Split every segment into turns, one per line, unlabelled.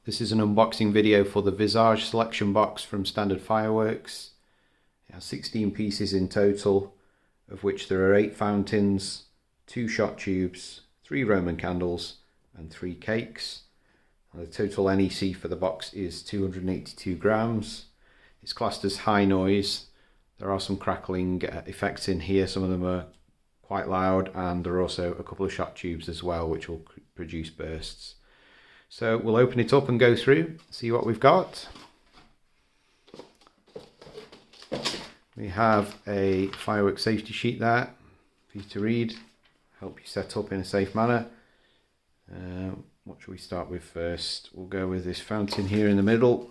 This is an unboxing video for the Visage selection box from Standard Fireworks. It has 16 pieces in total, of which there are 8 fountains, 2 shot tubes, 3 Roman candles and 3 cakes. And the total NEC for the box is 282 grams. It's classed as high noise. There are some crackling effects in here, some of them are quite loud, and there are also a couple of shot tubes as well which will produce bursts. So we'll open it up and go through, see what we've got. We have a fireworks safety sheet there for you to read, help you set up in a safe manner. What should we start with first? We'll go with this fountain here in the middle.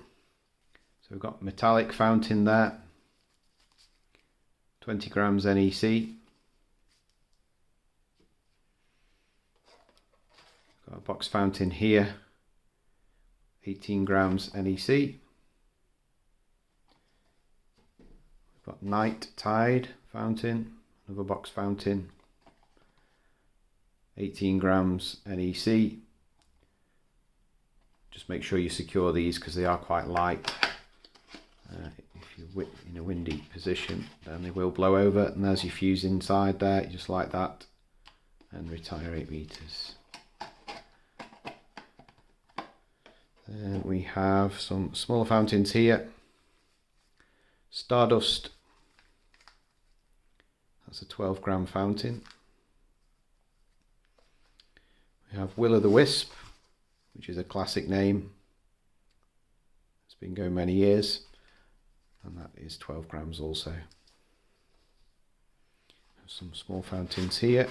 So we've got metallic fountain there, 20 grams NEC. Got a box fountain here, 18 grams NEC. We've got night tide fountain, another box fountain, 18 grams NEC. Just make sure you secure these because they are quite light. If you're in a windy position, then they will blow over. And there's your fuse inside there, just like that, and retire 8 meters. Then we have some smaller fountains here. Stardust, that's a 12 gram fountain. We have Will o' the Wisp, which is a classic name. It's been going many years, and that is 12 grams also. Some small fountains here.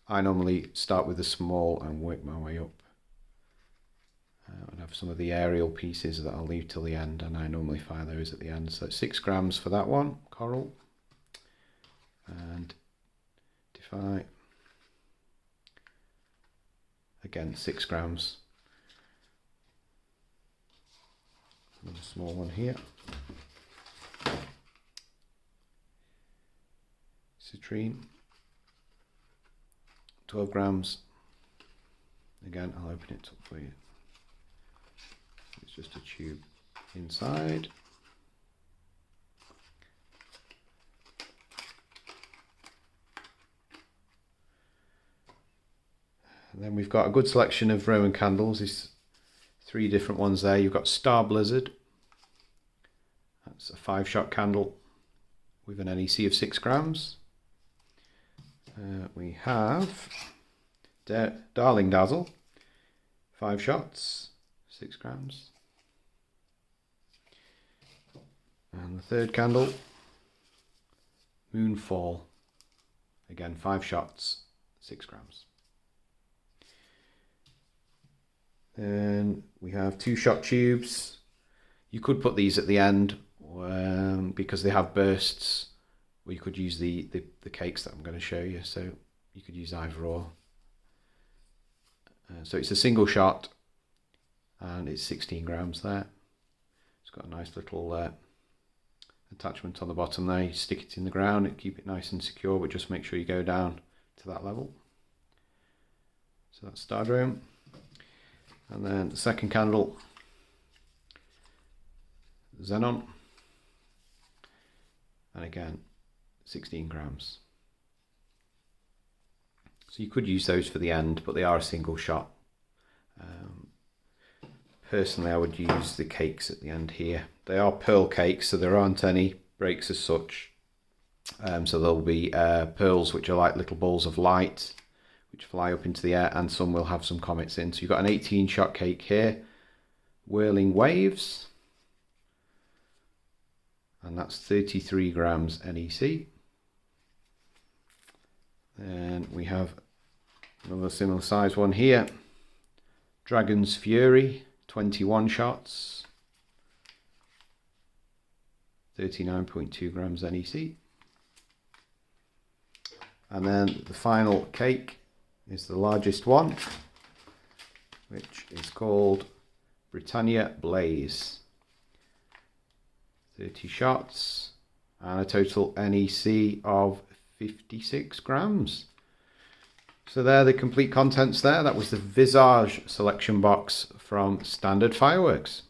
I normally start with the small and work my way up. And have some of the aerial pieces that I'll leave till the end, and I normally fire those at the end. So 6 grams for that one, coral, and Defy, again 6 grams. Another small one here, Citrine, 12 grams. Again, I'll open it up for you. It's just a tube inside. And then we've got a good selection of Roman candles. There's 3 different ones there. You've got Star Blizzard. That's a 5-shot candle with an NEC of 6 grams. We have Darling Dazzle, 5 shots, 6 grams. And the 3rd candle, Moonfall, again 5 shots, 6 grams. Then we have 2 shot tubes. You could put these at the end because they have bursts, or you could use the cakes that I'm going to show you, so you could use either or. So it's a single shot and it's 16 grams there. It's got a nice little attachment on the bottom there. You stick it in the ground and keep it nice and secure, but just make sure you go down to that level. So that's Stardome. And then the 2nd candle, Xenon, and again 16 grams. So you could use those for the end, but they are a single shot. Personally, I would use the cakes at the end here. They are pearl cakes, so there aren't any breaks as such. So there'll be pearls which are like little balls of light which fly up into the air, and some will have some comets in. So you've got an 18 shot cake here, Whirling Waves, and that's 33 grams NEC. Then we have another similar size one here, Dragon's Fury, 21 shots, 39.2 grams NEC. And then the final cake is the largest one, which is called Britannia Blaze, 30 shots and a total NEC of 56 grams. So there are the complete contents there. That was the Visage selection box from Standard Fireworks.